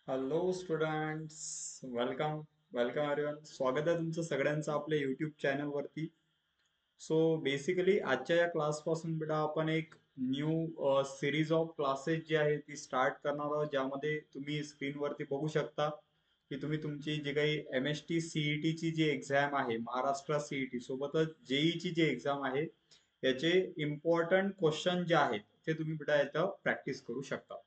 Hello students, welcome welcome everyone. स्वागत आहे तुमचं सगळ्यांचं आपल्या युट्यूब चॅनलवरती. सो बेसिकली आजच्या या क्लासपासून बेटा आपण एक न्यू सिरीज ऑफ क्लासेस जी आहे ती स्टार्ट करणार आहोत, ज्यामध्ये तुम्ही स्क्रीनवरती बघू शकता की तुम्ही तुमची जी काही एम एस टी सीईटी ची जी एक्झाम आहे, महाराष्ट्र सीईटी सोबतच जेईची जी एक्झाम आहे, याचे इम्पॉर्टंट क्वेश्चन जे आहेत ते तुम्ही बेटा इथं प्रॅक्टिस करू शकता.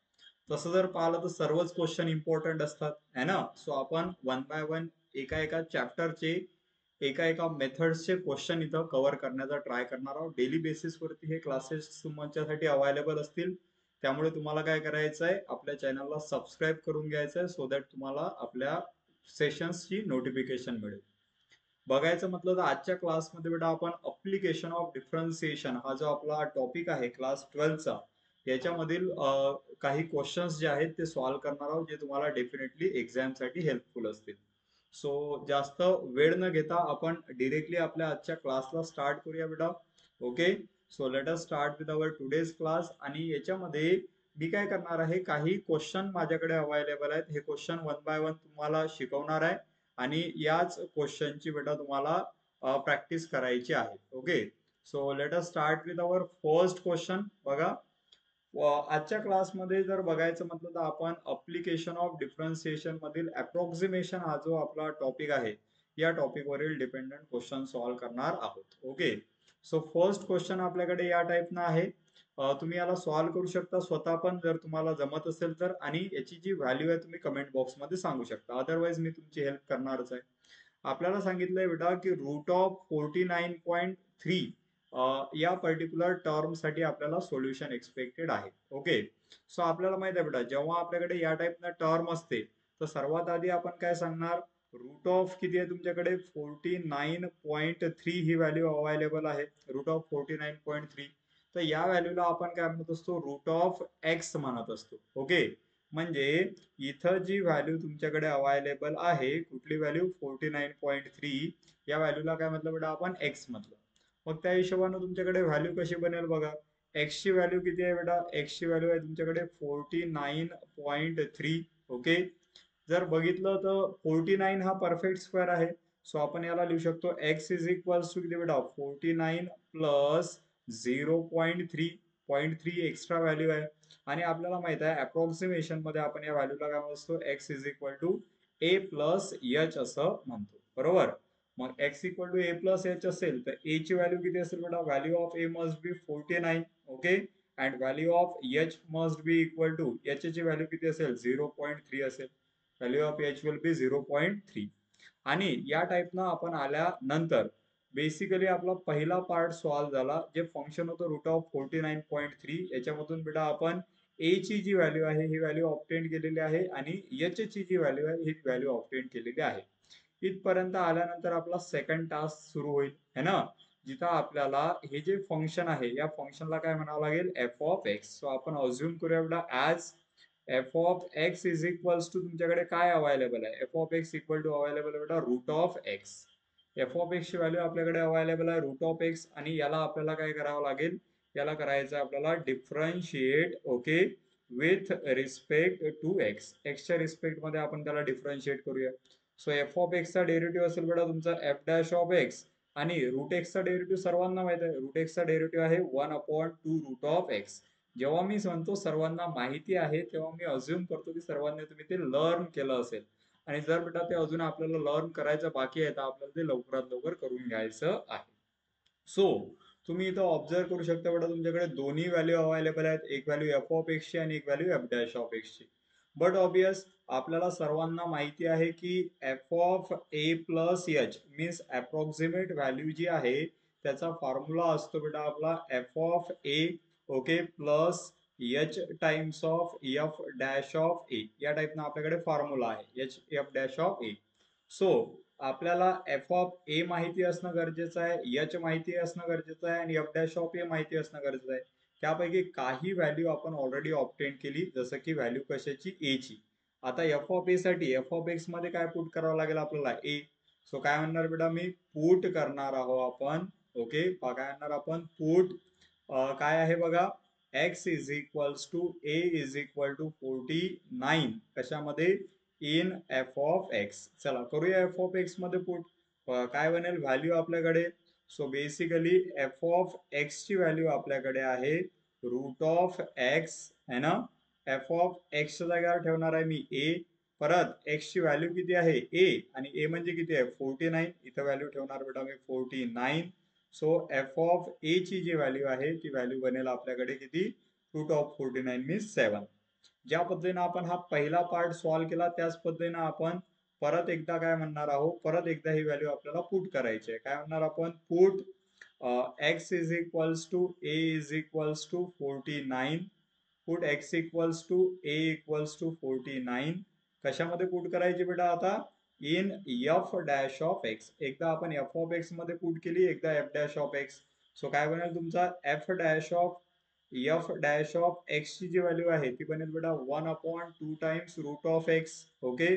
तसं जर पाहिलं तर सर्वच क्वेश्चन इम्पॉर्टंट असतात है ना. सो आपण वन बाय वन एका एका चॅप्टरचे एका एका मेथड्सचे क्वेश्चन इथं कव्हर करण्याचा ट्राय करणार आहोत. डेली बेसिसवरती हे क्लासेस तुमच्यासाठी अवेलेबल असतील. त्यामुळे तुम्हाला काय करायचं आहे, आपल्या चॅनलला सबस्क्राईब करून घ्यायचं आहे, सो दॅट तुम्हाला आपल्या सेशन्सची नोटिफिकेशन मिळेल. बघायचं म्हटलं तर आजच्या क्लासमध्ये बेटा आपण अप्लिकेशन ऑफ डिफरन्सिएशन हा जो आपला टॉपिक आहे क्लास 12चा, याच्यामधील काही क्वेश्चन्स जे आहेत ते सॉल्व्ह करणार आहोत, जे तुम्हाला डेफिनेटली एक्झामसाठी हेल्पफुल असतील. सो जास्त वेळ न घेता आपण डिरेक्टली आपल्या आजच्या क्लासला स्टार्ट करूया बेटा. Okay, so let us start with our today's class. आणि याच्यामध्ये मी काय करणार आहे, काही क्वेश्चन माझ्याकडे अवेलेबल आहेत. हे क्वेश्चन वन बाय वन तुम्हाला शिकवणार आहे आणि याच क्वेश्चनची बेटा तुम्हाला प्रॅक्टिस करायची आहे. Okay, so let us start with our first question. बघा, आजच्या क्लासमध्ये जर बघायचं म्हटलं तर आपण अप्लिकेशन ऑफ डिफरन्सिएशन मधील अप्रॉक्सिमेशन हा जो आपला टॉपिक आहे, या टॉपिकवरील डिपेंडंट क्वेश्चन सॉल्व्ह करणार आहोत. ओके, सो फर्स्ट क्वेश्चन आपल्याकडे या टाईपनं आहे. तुम्ही याला सॉल्व्ह करू शकता स्वतः पण, जर तुम्हाला जमत असेल तर, आणि याची जी व्हॅल्यू आहे तुम्ही कमेंट बॉक्समध्ये सांगू शकता. अदरवाइज मी तुमची हेल्प करणारच आहे. आपल्याला सांगितलंय बेटा की रूट ऑफ 49.3 या पर्टिक्युलर टर्म साठी आपल्याला सोल्युशन एक्सपेक्टेड आहे. ओके, सो आपल्याला माहित आहे बेटा, जेव्हा आपल्याकडे या टाईपनं टर्म असते तर सर्वात आधी आपण काय सांगणार, रूट ऑफ किती आहे तुमच्याकडे, 49.3 ही व्हॅल्यू अवेलेबल आहे. रूट ऑफ 49.3, तर या व्हॅल्यूला आपण काय म्हणत असतो, रूट ऑफ एक्स म्हणत असतो. ओके, म्हणजे इथं जी व्हॅल्यू तुमच्याकडे अवेलेबल आहे, कुठली व्हॅल्यू, 49.3, या व्हॅल्यूला काय म्हटलं बेटा आपण, एक्स म्हटलं. मग त्या हिशोबाने तुमच्याकडे व्हॅल्यू कशी बनेल बघा. एक्स ची व्हॅल्यू किती आहे बेटा, एक्स ची व्हॅल्यू आहे तुमच्याकडे 49.3. ओके, जर बघितलं तर 49 हा परफेक्ट स्क्वेअर आहे. सो आपण याला लिहू शकतो एक्स इज इक्वल्स टू किती बेटा, 49 प्लस 0.3. 0.3 एक्स्ट्रा व्हॅल्यू आहे. आणि आपल्याला माहित आहे अप्रॉक्सिमेशन मध्ये आपण या व्हॅल्यूला काय म्हणतो, x is equal to a plus h असं म्हणतो, बरोबर. मग x equal to a plus h असेल तर ए ची व्हॅल्यू किती असेल बेटा, value of a must be 49. Okay, and value of h must be equal to, h ची व्हॅल्यू किती असेल, 0.3 असेल. Value of h will be 0.3. आणि या टाईपनं आपण आल्यानंतर बेसिकली आपला पहिला पार्ट सॉल्व्ह झाला. जे फंक्शन होतं रूट ऑफ 49.3, याच्यामधून बेटा आपण ए ची जी व्हॅल्यू आहे ही व्हॅल्यू ऑप्टेन केलेली आहे, आणि एच ची जी व्हॅल्यू आहे ही व्हॅल्यू ऑप्टेन केलेली आहे. इथपर्यंत आल्यानंतर आपला सेकंड टास्क सुरू होईल है ना, जिथं आपल्याला हे जे फंक्शन आहे या फंक्शनला काय म्हणावं लागेल, एफ ऑफ एक्स. सो आपण अज्युम करूया बेटा as F of x is equals to, तुमच्याकडे काय अवेलेबल आहे, F of x equal to available बेटा root of x. F of x ची व्हॅल्यू आपल्याकडे अवेलेबल आहे रूट ऑफ एक्स, आणि याला आपल्याला काय करावं लागेल, याला करायचं आपल्याला differentiate. Okay, with respect to X. एक्सच्या रिस्पेक्ट मध्ये आपण त्याला डिफरन्शिएट करूया. सो एफ ऑफ एक्सचा डेरिव्हेटिव्ह असेल बेटा तुमचा एफ डॅश ऑफ एक्स, आणि रूट एक्सचा डेरिव्हेटिव्ह सर्वांना माहित आहे, रूट एक्सचा डेरिव्हेटिव्ह आहे 1/2 रूट ऑफ एक्स. जेव्हा मी म्हणतो सर्वांना माहिती आहे, तेव्हा मी अज्युम करतो की सर्वांनी तुम्ही ते लर्न केलं असेल. आणि जर बेटा ते अजून आपल्याला लर्न करायचं बाकी आहे तर आपल्याला ते लवकरात लवकर करून घ्यायचं आहे. सो तुम्ही इथं ऑब्झर्व करू शकता बेटा, तुमच्याकडे दोन्ही व्हॅल्यू अवेलेबल आहेत, एक व्हॅल्यू एफ ऑफ एक्स ची आणि एक value F dash of x ची. बट ऑब्वियस आपल्याला सर्वांना माहिती आहे की F of A plus H means approximate value जी आहे त्याचा फॉर्म्युला असतो बेटा आपला F of A, okay, plus H times of F dash of A. या टाईपनं आपल्याकडे फॉर्म्युला आहे H F dash of A. So आपल्याला एफ ऑफ ए माहिती असणं गरजेचं आहे, एच माहिती असणं गरजेचं आहे, आणि एफ डॅश ऑफ ए माहिती असणं गरजेचं आहे. त्यापैकी काही व्हॅल्यू आपण ऑलरेडी ऑप्टेन केली, जसं की व्हॅल्यू कशाची, ए ची. आता एफ ऑफ ए साठी एफ ऑफ एक्स मध्ये काय पुट करावं लागेल आपल्याला, ए. सो काय म्हणणार बेटा, मी पुट करणार आहोत आपण. ओके, काय म्हणणार आपण, पुट काय आहे बघा, x is equals to a is equal to 49 कशामध्ये इन एफ ऑफ एक्स. चला करूया एफ ऑफ एक्स मध्ये पुट. काय बनेल व्हॅल्यू आपल्याकडे. So basically f of x ची व्हॅल्यू आपल्याकडे आहे रूट ऑफ एक्स है ना. एफ ऑफ एक्स जागेवर ठेवणार आहे मी a. परत एक्स ची व्हॅल्यू किती आहे a आणि a म्हणजे किती आहे 49. इथं व्हॅल्यू ठेवणार बेटा मी 49. सो एफ ऑफ ए ची जी व्हॅल्यू आहे ती व्हॅल्यू बनेल आपल्याकडे किती रूट ऑफ 49 मीन्स 7. ज्या पद्धतीने आपण हा पहिला पार्ट सॉल्व्ह केला त्याच पद्धतीने आपण परत एकदा काय म्हणणार आहोत. परत एकदा ही व्हॅल्यू आपल्याला पुट करायची आहे. काय म्हणणार आपण put x is equals to A is equals to 49. Put x equals to a equals to 49 कशामध्ये पुट करायची बेटा आता in f dash of x. एकदा आपण एफ ऑफ एक्स मध्ये पुट केली एकदा f dash of x. So काय बनेल तुमचा एफ डॅश ऑफ एक्स ची जी व्हॅल्यू आहे ती बनेल बेटा 1/2 times root of x. Okay.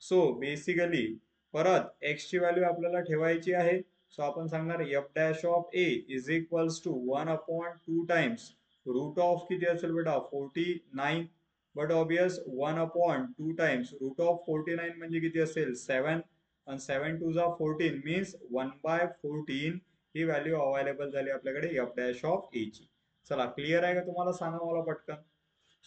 So basically परत एक्स ची व्हॅल्यू आपल्याला ठेवायची आहे. सो आपण सांगणार f dash of A is equals to 1/2 times root of किती असेल बेटा 49. But obvious 1/2 times root of 49 म्हणजे किती असेल 7 आणि 7 टू जा 14 मीन्स 1/14 ही व्हॅल्यू अवेलेबल झाली आपल्याकडे एफ डॅश ऑफ ए ची. चला क्लिअर आहे का तुम्हाला सांगा मला पटकन.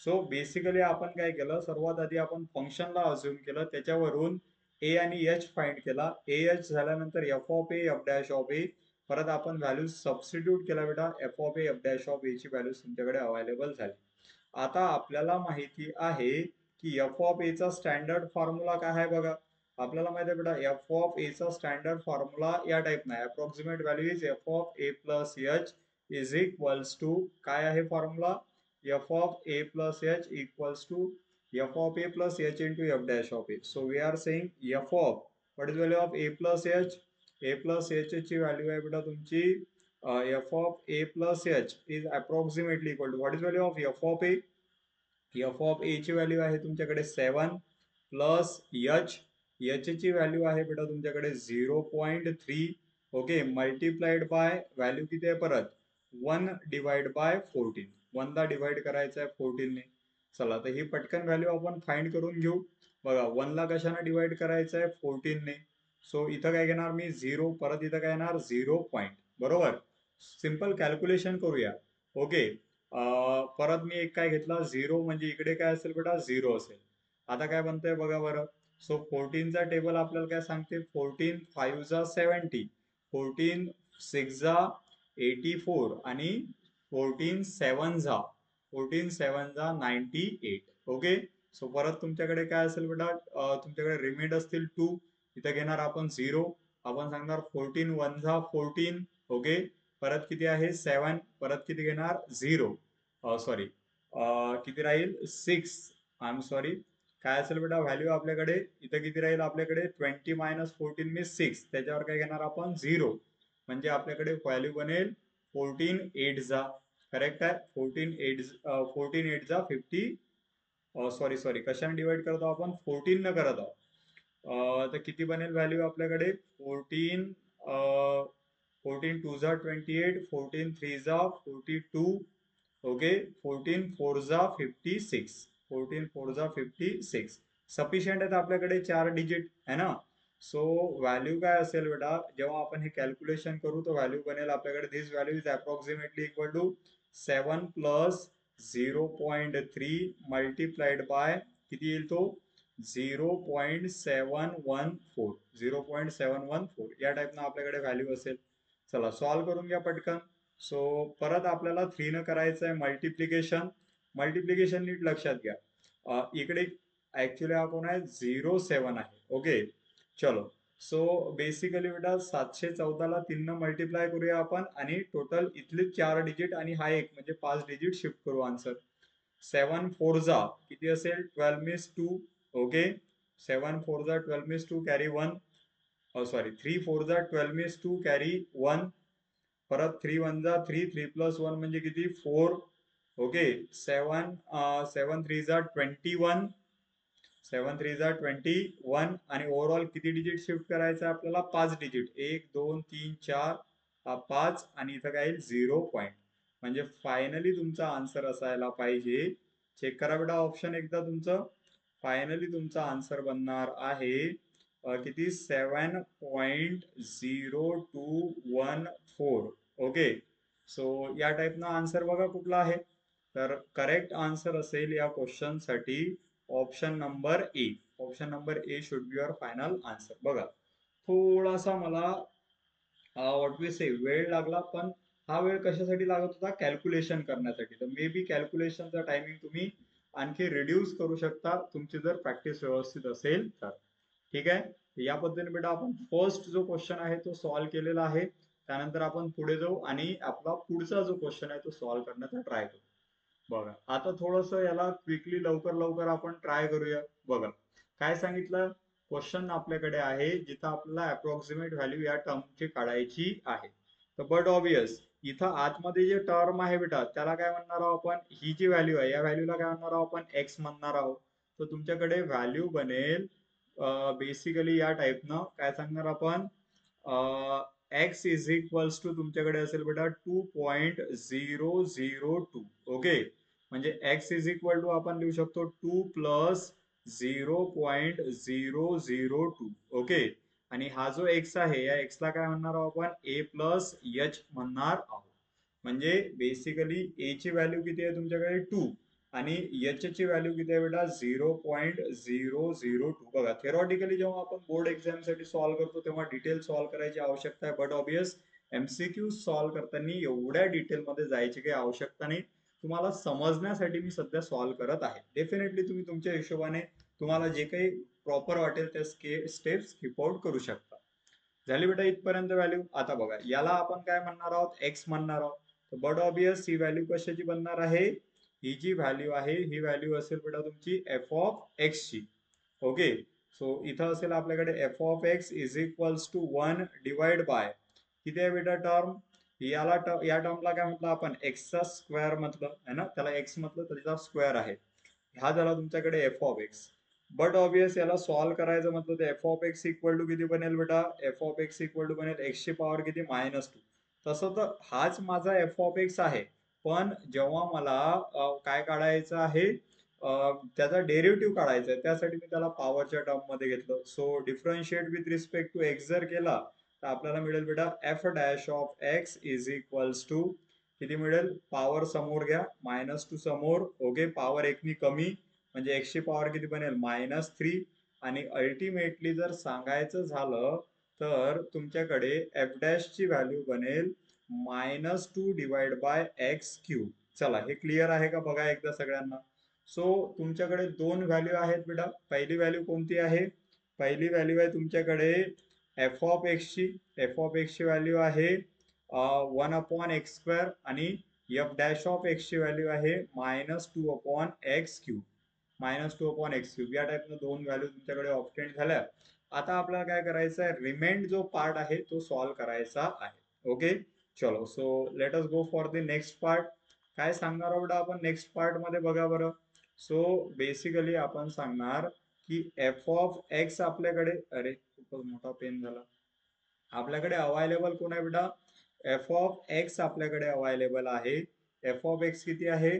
सो बेसिकली आपण काय केलं सर्वात आधी आपण फंक्शनला अज्युम केलं त्याच्यावरून ए आणि एच फाइंड केला. ए एच झाल्यानंतर F of A F dash of A परत आपण व्हॅल्यू सबस्टिट्यूट केला बेटा F of A F dash of A ची व्हॅल्यू तुमच्याकडे अवेलेबल झाली. आता आपल्याला माहिती आहे की एफ ऑफ ए चा स्टँडर्ड फॉर्म्युला काय आहे बघा. आपल्याला माहिती आहे बेटा एफ ऑफ ए चा स्टँडर्ड फॉर्म्युला या टाइप नाही approximate value is F of A plus H is equals to काय आहे formula f of A plus h equals to F of A plus h into f dash of A. So we are saying f of what is value of A plus h. A plus h ची value आहे बेटा तुमची f of A plus H is approximately equal to what is value of F of A. F of A ची value आहे तुमच्याकडे 7 plus H. H ची value आहे बेटा तुमच्याकडे 0.3. ओके मल्टिप्लाइड बाय व्हॅल्यू किती आहे परत 1 डिवाइड बाय 14. 1 ला डिवाइड करायचं आहे 14 ने. चला तर ही पटकन व्हॅल्यू आपण फाइंड करून घेऊ. बघा 1 ला कशाने डिवाइड करायचं आहे 14 ने. सो इथं काय घेणार मी 0 परत इथं काय येणार 0 पॉइंट. बरोबर सिंपल कॅल्क्युलेशन करूया. ओके परत मी एक काय घेतला 0 म्हणजे इकडे काय असेल बेटा 0 असेल. आता काय बनतंय बघा बरं. सो 14 चा टेबल आपल्याला काय सांगते 14 5 जा 70 14 6 जा 84 आणि 14 7 जा 98. ओके सो परत तुमच्याकडे काय असेल बेटा तुमच्याकडे रिमेंड असतील 2. इथं घेणार आपण 0. आपण सांगणार 14 1 जा 14. ओके परत किती आहे 7 परत किती घेणार 0 सॉरी किती राहील 6. आय एम सॉरी काय असेल बेटा व्हॅल्यू आपल्याकडे इथं किती राहील आपल्याकडे 20 मायनस 14 मी 6 त्याच्यावर काय घेणार आपण 0 म्हणजे आपल्याकडे व्हॅल्यू बनेल 14 8 जा करेक्ट आहे 14 8 जा 50 सॉरी कशाने डिवाइड करतो आपण 14 न करत आहोत. तर किती बनेल व्हॅल्यू आपल्याकडे 14 2 जा 28 14 3 जा 42. ओके 14 4 जा 56 14 4 जा 56 सफिशियंट आहेत आपल्याकडे 4 डिजिट है ना. सो व्हॅल्यू काय असेल बेटा जेव्हा आपण हे कॅल्क्युलेशन करू तर व्हॅल्यू बनेल आपल्याकडे this value is approximately equal to 7 plus 0.3 multiplied by किती येईल तो 0.714 या टाइपनं आपल्याकडे व्हॅल्यू असेल. चला सॉल्व्ह करून घ्या पटकन. सो परत आपल्याला 3 न करायचं आहे मल्टिप्लिकेशन. मल्टिप्लिकेशन नीट लक्षात घ्या इकडे ऍक्च्युली हा कोण आहे 07 आहे. ओके चलो सो बेसिकली बेटा 714 ला 3 न मल्टिप्लाय करूया आपण आणि टोटल इथले 4 डिजिट आणि हा एक म्हणजे 5 डिजिट शिफ्ट करू आन्सर. 7 4 जा किती असेल 12 मीन्स 2. ओके 7 4 जा 12 मीन्स 2 कॅरी 1 सॉरी 3 4 जा 12 मीन्स 2 कॅरी 1. परत 3 1 जा 3 3 प्लस 1 म्हणजे किती 4. ओके 7 3 जा 21 7 3 जा 21 आणि ओव्हरऑल किती डिजिट शिफ्ट करायचं आपल्याला 5 डिजिट 1 2 3 4 5 आणि इथं काय येईल 0 पॉइंट म्हणजे फायनली तुमचा आन्सर असायला पाहिजे, चेक करा बेटा ऑप्शन एकदा तुमचं, फायनली तुमचा आन्सर बनणार आहे किती 7.0214. ओके, सो या टाईपनं आन्सर बघा कुठला आहे. तर करेक्ट आन्सर असेल या क्वेश्चन साठी option number A. Option number A should be your final answer. बघा थोडासा मला व्हॉट वी से वेळ लागला, पण हा वेळ कशासाठी लागत होता, कॅल्क्युलेशन करण्यासाठी. तर मे बी कॅल्क्युलेशनचा टायमिंग तुम्ही आणखी रिड्यूस करू शकता तुमची जर प्रॅक्टिस व्यवस्थित असेल तर. ठीक आहे, या पद्धतीने बेटा आपण फर्स्ट जो क्वेश्चन आहे तो सॉल्व्ह केलेला आहे. त्यानंतर आपण पुढे जाऊ आणि आपला पुढचा जो क्वेश्चन आहे तो सॉल्व्ह करण्याचा ट्राय करू. बघा आता थोडस याला क्विकली लवकर लवकर आपण ट्राय करूया. बघा काय सांगितलं, क्वेश्चन आपल्याकडे आहे जिथं आपल्याला अप्रॉक्सिमेट व्हॅल्यू या टर्मची काढायची आहे. तर बट ऑब्वियस इथं आतमध्ये जे टर्म आहे बेटा त्याला काय म्हणणार आहोत आपण, ही जी व्हॅल्यू आहे या व्हॅल्यूला काय म्हणणार आहोत आपण, एक्स म्हणणार आहोत. तर तुमच्याकडे व्हॅल्यू बनेल बेसिकली या टाईपनं, काय सांगणार आपण, एक्स इज इक्वल्स टू तुमच्याकडे असेल बेटा 2.002. ओके, म्हणजे एक्स इज इक्वल टू आपण लिहू शकतो 2 प्लस 0.002. ओके, आणि हा जो एक्स आहे या एक्सला काय म्हणणार आहोत आपण, ए प्लस एच म्हणणार आहोत. म्हणजे बेसिकली ए ची व्हॅल्यू किती आहे तुमच्याकडे 2 आणि एच ची व्हॅल्यू किती आहे बेटा 0.002. बघा थेरॉटिकली जेव्हा आपण बोर्ड एक्झाम साठी सॉल्व्ह करतो तेव्हा डिटेल सॉल्व्ह करायची आवश्यकता आहे, बट ऑब्वियस एमसीक्यू सॉल्व्ह करताना एवढ्या डिटेल मध्ये जायची काही आवश्यकता नाही. तुम्हाला समजण्यासाठी मी सध्या सॉल्व्ह करत आहे. डेफिनेटली तुम्ही तुमच्या हिशोबाने तुम्हाला जे काही प्रॉपर वाटेल त्या स्टेप्स स्किप आउट करू शकता. झाली बेटा इथपर्यंत व्हॅल्यू. आता बघा याला आपण काय म्हणणार आहोत, एक्स म्हणणार आहोत. तर बट ऑब्वियस ही व्हॅल्यू कशाची बनणार आहे, ही जी व्हॅल्यू आहे ही व्हॅल्यू असेल बेटा तुमची एफ ऑफ एक्स ची. ओके, सो इथं असेल आपल्याकडे f of x is equals to 1 divide by किती आहे बेटा टर्म, याला या टर्मला काय म्हटलं आपण, एक्सचा स्क्वेअर म्हटलं आहे ना, त्याला एक्स म्हटलं तर त्याचा स्क्वेअर आहे. हा झाला तुमच्याकडे f of x. But obvious याला सॉल्व्ह करायचं म्हटलं तर f of x equal to किती बनेल बेटा, F of x equal to बनेल एक्स ची पॉवर किती -2. तसं तर हाच माझा एफ ऑफ एक्स आहे, पण जेव्हा मला काय काढायचं आहे, त्याचा डेरिव्हेटिव्ह काढायचा आहे त्यासाठी मी त्याला पॉवरच्या टर्म मध्ये घेतलं. So differentiate with respect to x जर केला तर आपल्याला मिळेल बेटा f dash of x is equals to किती मिळेल, पॉवर समोर घ्या -2 समोर. ओके, पॉवर एकनी कमी म्हणजे एक्स ची पॉवर किती बनेल -3. आणि अल्टिमेटली जर सांगायचं झालं तर तुमच्याकडे एफ डॅश ची व्हॅल्यू बनेल -2 डिवाइड बाय एक्स क्यूब. चला हे क्लिअर आहे का बघा एकदा सगळ्यांना. सो तुमच्याकडे दोन व्हॅल्यू आहेत बेटा. पहिली व्हॅल्यू कोणती आहे, पहिली व्हॅल्यू आहे तुमच्याकडे एफ ऑफ एक्स ची. एफ ऑफ एक्स ची व्हॅल्यू आहे 1/x² आणि एफ डॅश ऑफ एक्स ची व्हॅल्यू आहे -2/x³. -2/x³ या टाईपनं दोन व्हॅल्यू तुमच्याकडे ऑप्टेंड झाल्या. आता आपल्याला काय करायचं आहे, रिमेंड जो पार्ट आहे तो सॉल्व्ह करायचा आहे. ओके, चलो so let us go for the next part. काय सांगणार आहोत आपण नेक्स्ट पार्ट मध्ये बघा बरं. सो बेसिकली आपण सांगणार की एफ ऑफ एक्स आपल्याकडे, अरे खूपच मोठा पेन झाला, आपल्याकडे अवेलेबल कोण आहे बेटा, एफ ऑफ एक्स आपल्याकडे अवेलेबल आहे. एफ ऑफ एक्स किती आहे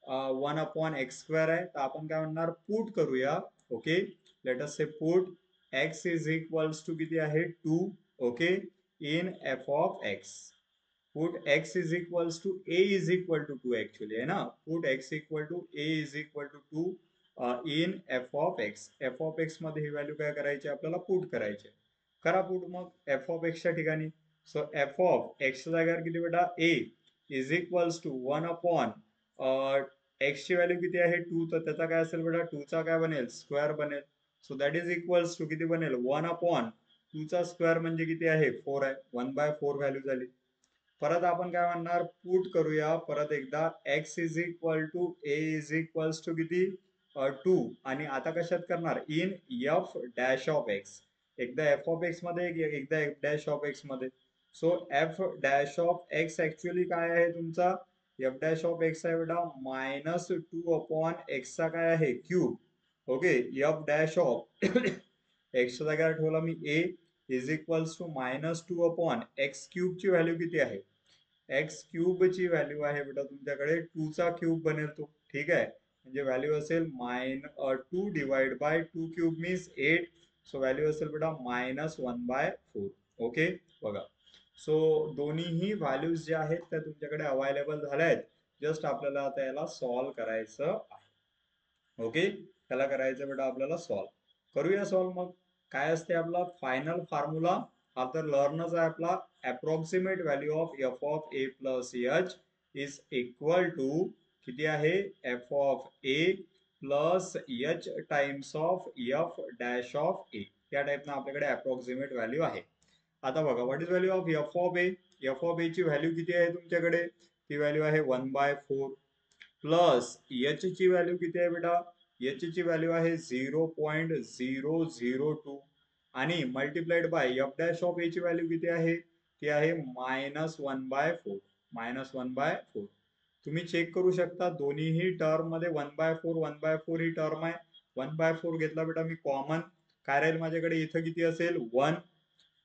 1/x² आहे. तर आपण काय म्हणणार, पुट करूया. Okay, let us say put x is equals to किती आहे 2. Okay, in f of x. Put x is equals to A is equal to 2 actually आहे ना. Put x equal to A is equal to 2 in f of x. F of x मध्ये ही value काय करायची आपल्याला, put करायची. करा put मग एफ ऑफ एक्सच्या ठिकाणी. सो एफ ऑफ एक्सच्या जागेवर किती बेटा, ए इज इक्वल्स टू 1/, एक्स ची व्हॅल्यू किती आहे 2, तर त्याचा काय असेल बेटा 2 चा काय बनेल, स्क्वेअर बनेल. So that is equals to किती बनेल 1/2 चा स्क्वेअर म्हणजे किती आहे 4 आहे. 1/4 व्हॅल्यू झाली. परत आपण काय म्हणणार, पुट करूया परत एकदा x is equal to A is equals to किती 2. आणि आता कशात करणार, in f dash of x. एकदा एफ ऑफ एक्स मध्ये एकदा एफ डॅश ऑफ एक्स मध्ये. So f dash of x actually काय आहे तुमचा, एफ डॅश ऑफ एक्स आहे बेटा -2/x चा काय आहे cube. Okay, F dash of एक्सच्या जागेवर ठेवला मी ए इज इक्वल्स टू -2/x³ ची व्हॅल्यू किती आहे, एक्स क्यूब ची व्हॅल्यू आहे बेटा तुमच्याकडे 2 चा क्यूब बनेल तो, ठीक आहे. म्हणजे व्हॅल्यू असेल 2 divide by 2 cube means 8. So value असेल बेटा -1/4. ओके बघा. सो दोन्हीही व्हॅल्यूज ज्या आहेत त्या तुमच्याकडे अवेलेबल झाल्या आहेत. जस्ट आपल्याला आता याला सॉल्व्ह करायचं आहे. ओके, त्याला करायचं बेटा आपल्याला सॉल्व्ह. करूया सॉल्व्ह. मग काय असते आपला फायनल फॉर्म्युला? हा तर लर्नच आहे आपला. Approximate value of F of A plus H is equal to किती आहे? F of A plus H times of F dash of A. या टाइपनं आपल्याकडे अप्रॉक्सिमेट व्हॅल्यू आहे. आता बघा, what is value of F of A? F of A ची value किती आहे तुमच्याकडे? ती व्हॅल्यू आहे 1/4 प्लस एच ची व्हॅल्यू किती आहे बेटा? एच ची व्हॅल्यू आहे 0.002 आणि multiplied by F dash of A ची व्हॅल्यू किती आहे? ती आहे -1/4. -1/4. तुम्ही चेक करू शकता दोन्हीही टर्म मध्ये 1/4 1/4 ही टर्म आहे. 1/4 घेतला बेटा मी कॉमन. काय राहील माझ्याकडे? इथं किती असेल? 1.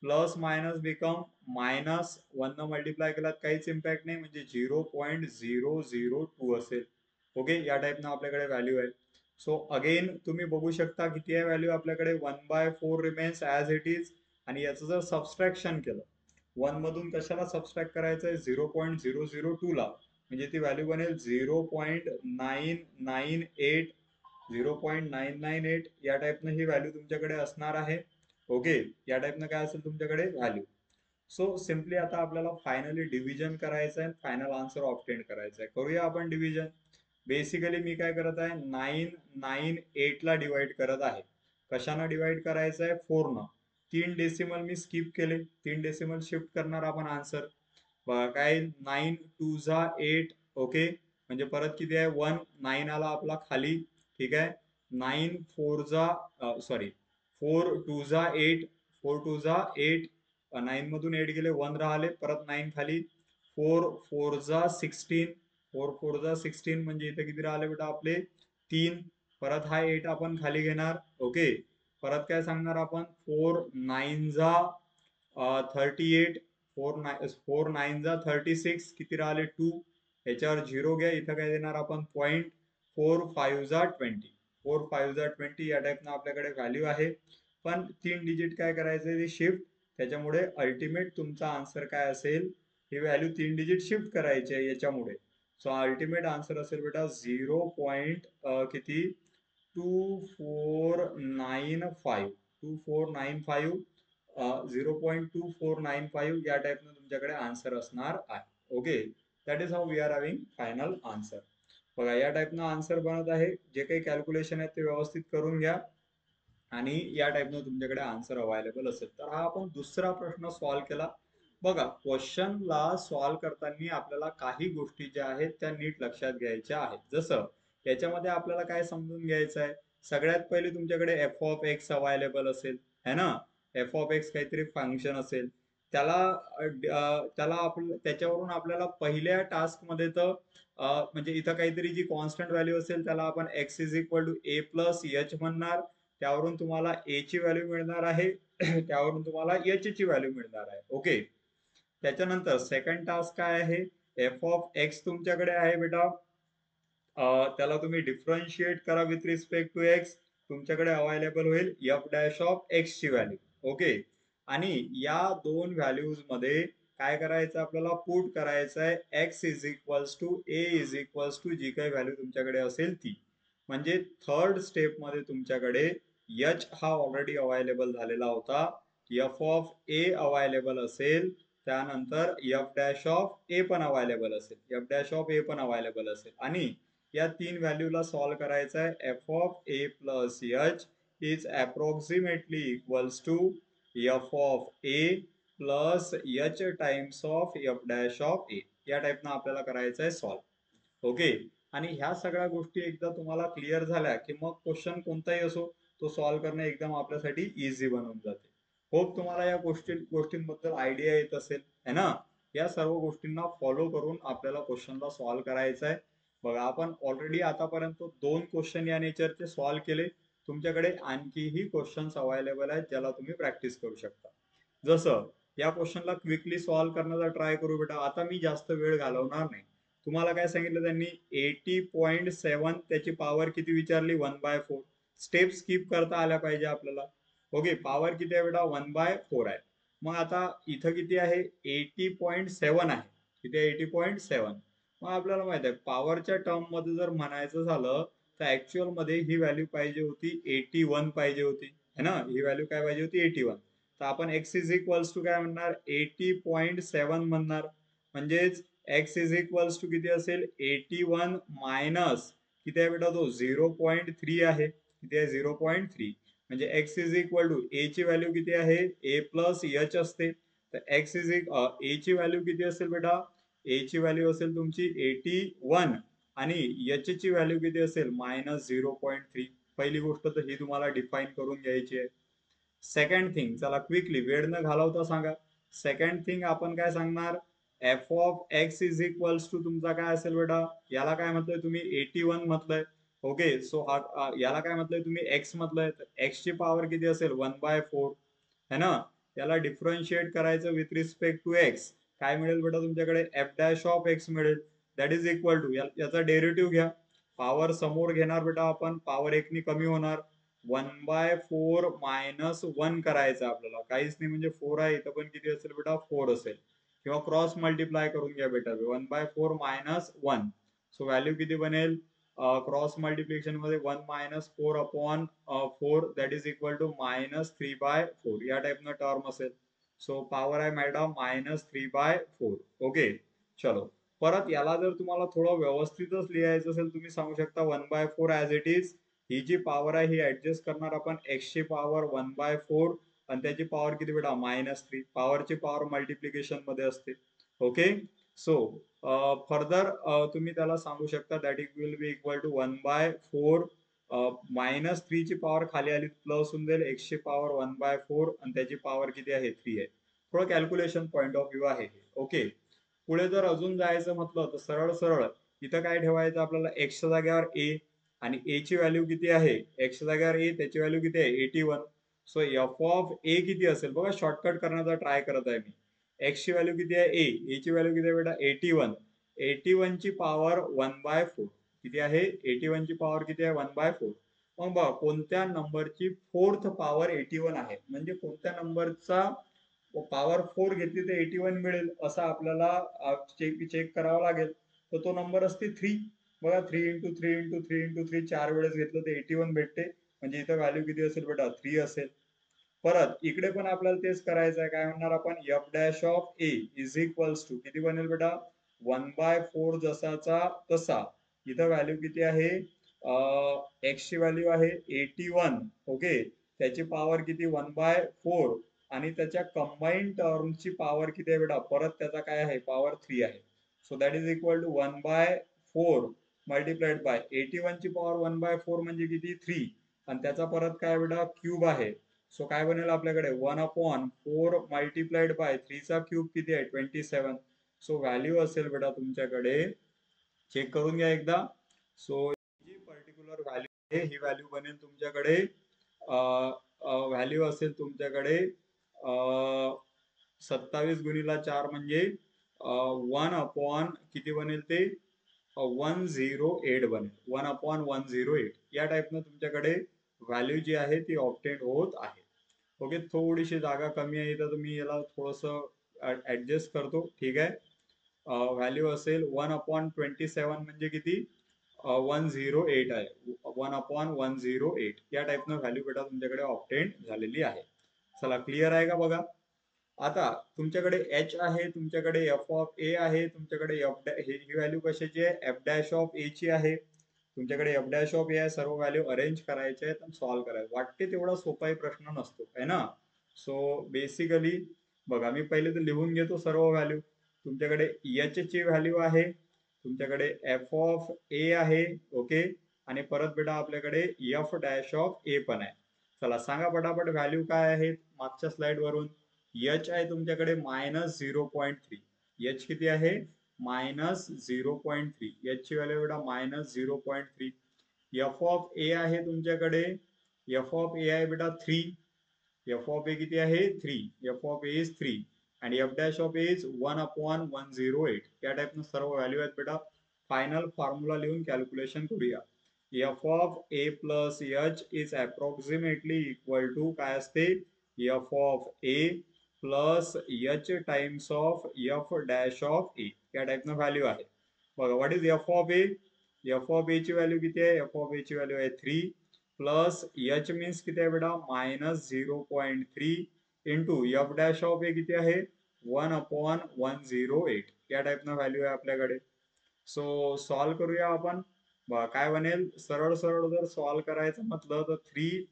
Plus minus become minus. 1 न मल्टिप्लाय केलात काहीच इम्पॅक्ट नाही, म्हणजे 0.002 असेल. ओके, या टाइपनं आपल्याकडे व्हॅल्यू आहे. सो अगेन तुम्ही बघू शकता किती आहे व्हॅल्यू आपल्याकडे? 1/4 रिमेन्स ॲज इट इज. आणि याचं जर सबस्ट्रॅक्शन केलं, 1 मधून कशाला सबस्ट्रॅक्ट करायचं आहे? 0.002 ला. म्हणजे ती व्हॅल्यू बनेल 0.998. 0.998 या टाइपनं ही व्हॅल्यू तुमच्याकडे असणार आहे. ओके, या टाइपनं काय असेल तुमच्याकडे व्हॅल्यू. सो सिम्पली आता आपल्याला फायनली डिव्हिजन करायचं आहे, फायनल आन्सर ऑब्टेन करायचं आहे. करूया आपण डिव्हिजन. बेसिकली मी काय करत आहे? 998 ला डिवाइड करत आहे. कशानं डिवाइड करायचं आहे? 4 न. 3 डेसिमल मी स्किप केले, 3 डेसिमल शिफ्ट करणार आपण आन्सर. बघा काय, 9 2 जा 8. ओके, म्हणजे परत किती आहे? 1. 9 आला आपला खाली, ठीक आहे. 9 4 जा सॉरी 4 2 जा 8. 4 2 जा 8. 9 मधून 8 गेले, 1 राहिले, परत 9 खाली. 4 4 जा 16. 4 4 जा 16 म्हणजे इथे किती राहिले बेटा आपले? 3. परत हा 8 आपण खाली घेणार. ओके, परत काय सांगणार आपण? 4 9 जा 38. 4 9 जा 36. किती राहिले? 2. याच्यावर 0 घ्या, इथं काय देणार आपण? पॉईंट. 4 5 जा 20. 4 5 जा 20 या टाइपनं आपल्याकडे व्हॅल्यू आहे. पण 3 डिजिट काय करायचं? ते शिफ्ट. त्याच्यामुळे अल्टिमेट तुमचा आन्सर काय असेल? ही व्हॅल्यू 3 डिजिट शिफ्ट करायची आहे याच्यामुळे. सो अल्टिमेट आन्सर असेल बेटा 0. किती? 2495. 2495. 0.2495 या टाइपनं तुमच्याकडे आन्सर असणार आहे. Okay, that is how we are having final answer. बघा, या टाइपनं आन्सर बनत आहे. जे काही कॅल्क्युलेशन आहे ते व्यवस्थित करून घ्या आणि या टाइपनं तुमच्याकडे आन्सर अवेलेबल असेल. तर हा आपण दुसरा प्रश्न सॉल्व्ह केला. बघा, क्वेश्चनला सॉल्व्ह करताना आपल्याला काही गोष्टी ज्या आहेत त्या नीट लक्षात घ्यायच्या आहेत. जसं याच्यामध्ये आपल्याला काय समजून घ्यायचं आहे? सगळ्यात पहिले तुमच्याकडे एफ ऑफ एक्स अवेलेबल असेल, है ना. एफ ऑफ एक्स काहीतरी फंक्शन असेल, त्याला त्याच्यावरून आपल्याला पहिल्या टास्क मध्ये तर म्हणजे इथं काहीतरी जी कॉन्स्टंट व्हॅल्यू असेल त्याला आपण x is equal to a plus h म्हणणार. त्यावरून तुम्हाला ए ची व्हॅल्यू मिळणार आहे. त्यावरून तुम्हाला एच ची व्हॅल्यू मिळणार आहे. ओके, त्याच्यानंतर सेकंड टास्क काय आहे? एफ ऑफ एक्स तुमच्याकडे आहे बेटा. त्याला तुम्ही डिफरन्शिएट करा विथ रिस्पेक्ट टू एक्स. तुमच्याकडे अवेलेबल होईल एफ डॅश ऑफ एक्स ची व्हॅल्यू. ओके, आणि या दोन व्हॅल्यूज मध्ये काय करायचं आपल्याला? पुट करायचं आहे X is equals to A is equals to जी काही व्हॅल्यू तुमच्याकडे असेल ती. म्हणजे थर्ड स्टेप मध्ये तुमच्याकडे एच हा ऑलरेडी अवेलेबल झालेला होता. एफ ऑफ ए अवेलेबल असेल, त्यानंतर एफ डॅश ऑफ ए पण अवेलेबल असेल, एफ डॅश ऑफ ए पण अवेलेबल असेल. आणि या तीन व्हॅल्यूला सॉल्व्ह करायचं आहे. F of A plus H is approximately equals to F of A plus H times of F dash of A. या टाइपनं आपल्याला करायचं आहे सॉल्व्ह. ओके, आणि ह्या सगळ्या गोष्टी एकदा तुम्हाला क्लिअर झाल्या की मग क्वेश्चन कोणताही असो तो सॉल्व्ह करणं एकदम आपल्यासाठी इझी बनून जाते. होप तुम्हाला या गोष्टींबद्दल आयडिया येत असेल, है ना. या सर्व गोष्टींना फॉलो करून आपल्याला क्वेश्चनला सॉल्व्ह करायचं आहे. बघा, आपण ऑलरेडी आतापर्यंत 2 क्वेश्चन या नेचरचे सॉल्व्ह केले. तुमच्याकडे आणखीही क्वेश्चन्स अवेलेबल आहेत ज्याला तुम्ही प्रॅक्टिस करू शकता. जसं या क्वेश्चनला क्विकली सॉल्व्ह करण्याचा ट्राय करू बेटा. आता मी जास्त वेळ घालवणार नाही. तुम्हाला काय सांगितलं त्यांनी, 80.7, त्याची पॉवर किती विचारली, 1/4. स्टेप स्किप करता आल्या पाहिजे आपल्याला. ओके, पॉवर किती आहे बेटा, 1/4 आहे. मग आता इथं किती आहे, 80.7 आहे. किती आहे, 80.7. मग आपल्याला माहित आहे पॉवरच्या टर्म मध्ये जर म्हणायचं झालं तर ऍक्च्युअल मध्ये ही व्हॅल्यू पाहिजे होती 81 पाहिजे होती, है ना. ही व्हॅल्यू काय पाहिजे होती, 81. तर आपण x इज इक्वल्स टू काय म्हणणार, 80.7 म्हणणार. म्हणजेच x इज इक्वल्स टू किती असेल, 81 मायनस किती आहे बेटा, तो 0.3 आहे. किती आहे, 0.3. म्हणजे x is equal to a ची व्हॅल्यू किती आहे, a प्लस h असते. तर x इज a ची व्हॅल्यू किती असेल बेटा, a ची व्हॅल्यू असेल तुमची 81 आणि h ची व्हॅल्यू किती असेल, -0.3. पहिली गोष्ट तर ही तुम्हाला डिफाईन करून घ्यायची आहे. सेकंड थिंग, चला क्विकली वेळ न घालवता सांगा. सेकंड थिंग आपण काय सांगणार, f of x is equals to तुमचा काय असेल बेटा, याला काय म्हटलंय तुम्ही, 81 म्हटलंय. ओके, सो याला काय म्हटलंय तुम्ही, एक्स म्हटलंय. तर एक्स ची पॉवर किती असेल, 1/4, है ना. याला डिफरन्शिएट करायचं विथ रिस्पेक्ट टू एक्स. काय मिळेल बेटा तुमच्याकडे, एफ डॅश ऑफ एक्स मिळेल. दॅट इज इक्वल टू, याचा डेरिव्हेटिव्ह घ्या. पॉवर समोर घेणार बेटा आपण, पॉवर एकनी कमी होणार. 1/4 मायनस 1 करायचं आपल्याला, काहीच नाही म्हणजे 4 आहे इथं पण किती असेल बेटा, 4 असेल. किंवा क्रॉस मल्टिप्लाय करून घ्या बेटा, 1/4 मायनस 1. सो व्हॅल्यू किती बनेल, क्रॉस मल्टिप्लिकेशन मध्ये 1 minus 4 upon 4, that is equal to -3/4. या टाइपनं टर्म असेल. सो पॉवर आहे मॅडम -3/4. ओके, चलो. परत याला जर तुम्हाला थोडं व्यवस्थितच लिहायचं असेल, तुम्ही सांगू शकता 1/4 ऍज इट इज. ही जी पॉवर आहे ही ऍडजस्ट करणार आपण, एक्स ची पॉवर 1/4 आणि त्याची पॉवर किती बेटा, -3. पॉवरची पॉवर मल्टिप्लिकेशन मध्ये असते. ओके, सो फर्दर तुम्ही त्याला सांगू शकता that it will be equal to 1/4. -3 ची पॉवर खाली आली प्लस होऊन जाईल, एक्स ची पॉवर 1/4 आणि त्याची पॉवर किती आहे, 3 आहे. थोडं कॅल्क्युलेशन पॉईंट ऑफ व्ह्यू आहे. ओके, पुढे जर अजून जायचं म्हटलं तर सरळ सरळ इथं काय ठेवायचं आपल्याला, एक्सच्या जागेवर ए आणि ए ची व्हॅल्यू किती आहे, एक्सच्या जागेवर ए, त्याची व्हॅल्यू किती आहे, 81. सो एफ ऑफ ए किती असेल बघा, शॉर्टकट करण्याचा ट्राय करत आहे मी. एक्स ची व्हॅल्यू किती आहे, ए ची व्हॅल्यू किती आहे बेटा, 81. 81 ची पॉवर 1/4 किती आहे, 81 ची पॉवर किती आहे, 1/4. मग बघा कोणत्या नंबरची फोर्थ पॉवर 81 आहे, म्हणजे कोणत्या नंबरचा पॉवर 4 घेतली तर 81 मिळेल, असं आपल्याला चेक करावं लागेल. तर तो नंबर असते 3. बघा 3 × 3 × 3 × 3 4 वेळेस घेतलं तर 81 भेटते. म्हणजे इथं व्हॅल्यू किती असेल बेटा, 3 असेल. परत इकडे पण आपल्याला तेच करायचं आहे. काय म्हणणार आपण, f dash of A is equals to किती बनेल बेटा, 1/4 जसाचा तसा. इथं व्हॅल्यू किती आहे, एक्स ची व्हॅल्यू आहे 81. ओके, त्याची पॉवर किती, 1/4 आणि त्याच्या कंबाईन टर्मची पॉवर किती आहे बेटा, परत त्याचा काय आहे, पॉवर 3 आहे. So that is equal to 1/4 multiplied by 81 ची पॉवर 1/4 म्हणजे किती, 3. आणि त्याचा परत काय बेटा, क्यूब आहे. सो काय बनेल आपल्याकडे, 1/4 मल्टिप्लाइड बाय 3 चा क्यूब किती आहे, 27. सो व्हॅल्यू असेल बेटा तुमच्याकडे, चेक करून घ्या एकदा. सो जी पर्टिक्युलर व्हॅल्यू आहे ही व्हॅल्यू बनेल तुमच्याकडे, व्हॅल्यू असेल तुमच्याकडे 27 गुणिला 4 म्हणजे 1 किती बनेल ते, 108 बनेल. 1/108 या टाइपनं तुमच्याकडे व्हॅल्यू जी आहे ती ऑब्टेन होत आहे. ओके, थोडीशी जागा कमी आहे तर तुम्ही याला थोडस ऍडजस्ट करतो, ठीक आहे. व्हॅल्यू असेल 1/27 म्हणजे किती, 108 आहे. 1/108 या टाइपनं व्हॅल्यू बेटा तुमच्याकडे ऑब्टेन झालेली आहे. चला क्लिअर आहे का बघा. आता तुमच्याकडे एच आहे, तुमच्याकडे एफ ऑफ ए आहे, तुमच्याकडे ही व्हॅल्यू कशाची आहे, एफ डॅश ऑफ ए ची आहे. तुमच्याकडे एफ डॅश ऑफ ए आहे. सर्व व्हॅल्यू अरेंज करायचे आहेत आणि सॉल्व्ह करायचे. वाटते तेवढा सोपाही प्रश्न नसतो, है ना. सो बेसिकली बघा, मी पहिले तर लिहून घेतो सर्व व्हॅल्यू. तुमच्याकडे एच ची व्हॅल्यू आहे, तुमच्याकडे एफ ऑफ ए आहे. ओके, आणि परत बेटा आपल्याकडे एफ डॅश ऑफ ए पण आहे. चला सांगा पटापट व्हॅल्यू काय आहेत मागच्या स्लाइड वरून. एच आहे तुमच्याकडे -0.3. एच किती आहे, -0.3. एच ची व्हॅल्यू बेटा -0.3. एफ ऑफ ए आहे तुमच्याकडे, एफ ऑफ ए आहे बेटा 3. एफ ऑफ ए किती आहे, 3. F of A is 3. आणि F dash of A is 1/108. या टाईपनं सर्व व्हॅल्यू आहेत बेटा. फायनल फॉर्म्युला लिहून कॅल्क्युलेशन करूया. F of A plus H is approximately equal to काय असते, F of A plus H times of F dash of A. या टाईपनं व्हॅल्यू आहे बघा. What is F of A? F of A ची value किती आहे? एफ ऑफ ए ची व्हॅल्यू आहे 3 प्लस एच मीन्स किती आहे बेटा, -0.3 इंटू एफ डॅश ऑफ ए किती आहे 1/108. या टाईपनं व्हॅल्यू आहे आपल्याकडे. सो सॉल्व करूया आपण. काय बनेल, सरळ सरळ जर सॉल्व करायचं म्हटलं तर 3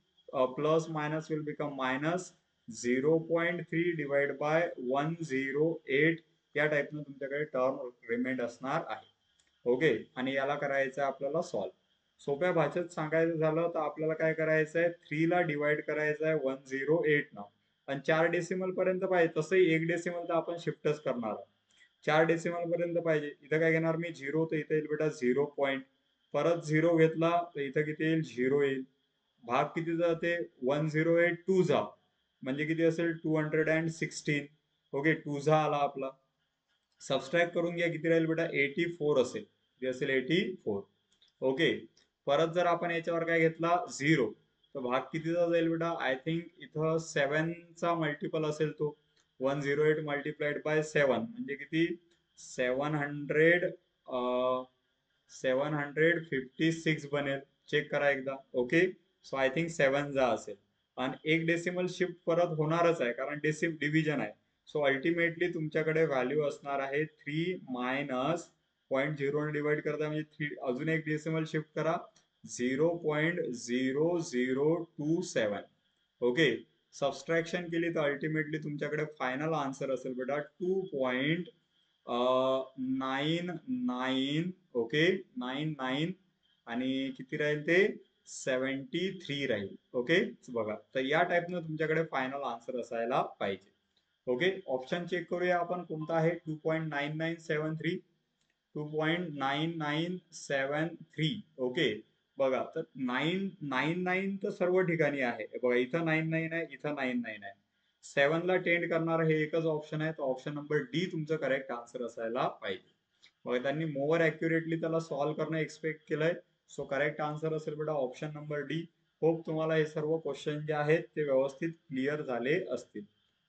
plus minus will become minus 0.3 divide by 108. या टाईपनं तुमच्याकडे टर्म रिमेंड असणार आहे. ओके, आणि याला करायचं आहे आपल्याला सॉल्व. सोप्या भाषेत सांगायचं झालं तर आपल्याला काय करायचं आहे, 3 ला डिवाइड करायचं आहे 108 न, आणि 4 डेसिमल पर्यंत पाहिजे. तसंही 1 डेसिमल तर आपण शिफ्टच करणार आहोत. 4 डेसिमल पर्यंत पाहिजे. इथं काय घेणार मी 0, तर इथे येईल बेटा 0 पॉईंट. परत 0 घेतला तर इथं किती येईल, 0 येईल. भाग किती जाते, 108 2 जा म्हणजे किती असेल 216. ओके, 2 जा आला आपला. सबस्ट्रॅक्ट करून घ्या, किती राहील बेटा 84 असेल. किती असेल 84. ओके, परत जर आपण याच्यावर काय घेतला 0, तर भाग कितीचा जाईल बेटा, आय थिंक इथं 7 चा मल्टिपल असेल तो. 108 मल्टिप्लाइड बाय 7 म्हणजे किती 700 756 बनेल. चेक करा एकदा. ओके, सो आय थिंक 7 जा असेल. आणि एक डेसिमल शिफ्ट परत होणारच आहे कारण डिव्हिजन आहे. सो अल्टिमेटली तुमच्याकडे व्हॅल्यू असणार आहे 3 मायनस 0.0 डिवाइड करता म्हणजे 3, अजून एक डेसिमल शिफ्ट करा 0.0027. ओके, सबस्ट्रॅक्शन केली तर अल्टिमेटली तुमच्याकडे फायनल आन्सर असेल बेटा 2.99. ओके, 99 आणि किती राहील ते 73 राहील. ओके बघा, तर या टाईपनं तुमच्याकडे फायनल आन्सर असायला पाहिजे. ओके, ऑप्शन चेक करूया आपण कोणता आहे. 2.9973, 2.9973. ओके बघा, तर 999 तर सर्व ठिकाणी आहे बघा. इथं 99 आहे, इथं 99 आहे. 7 ला टेंड करणार हे एकच ऑप्शन आहे, तर ऑप्शन नंबर डी तुमचं करेक्ट आन्सर असायला पाहिजे. बघा, त्यांनी मोर ॲक्युरेटली त्याला सॉल्व्ह करणं एक्सपेक्ट केलंय. सो करेक्ट आन्सर असेल बेटा ऑप्शन नंबर डी. होप तुम्हाला हे सर्व क्वेश्चन जे आहेत ते व्यवस्थित क्लिअर झाले असतील.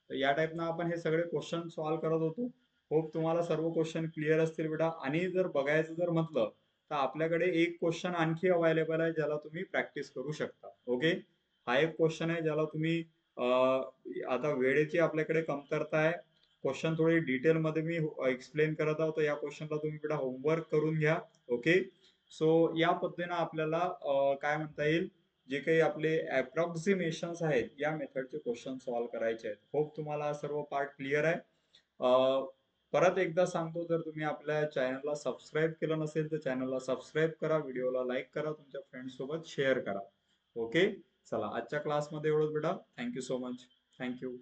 तर या टाईपनं आपण हे सगळे क्वेश्चन सॉल्व्ह करत होतो. होप तुम्हाला सर्व क्वेश्चन क्लिअर असतील बेटा. आणि जर बघायचं जर म्हटलं तर आपल्याकडे एक क्वेश्चन आणखी अवेलेबल आहे ज्याला तुम्ही प्रॅक्टिस करू शकता. ओके, हा एक क्वेश्चन आहे ज्याला तुम्ही आता वेळेची आपल्याकडे कमतरता आहे. क्वेश्चन थोडी डिटेल मध्ये मी एक्सप्लेन करत आहोत, तर या क्वेश्चनला तुम्ही बेटा होमवर्क करून घ्या. ओके, सो या पद्धतीने आपल्याला काय म्हणता येईल, जे काही आपले अप्रॉक्सिमेशन्स आहेत या मेथडचे क्वेश्चन सॉल्व्ह करायचे आहेत. होप तुम्हाला सर्व पार्ट क्लिअर आहे. परत एकदा सांगतो, जर तुम्ही आपल्या चॅनलला सबस्क्राईब केलं नसेल तर चॅनलला सबस्क्राईब करा, व्हिडिओला लाईक करा, तुमच्या फ्रेंड्स सोबत शेअर करा. ओके, चला आजच्या क्लासमध्ये एवढंच बेटा. Thank you so much. थँक्यू.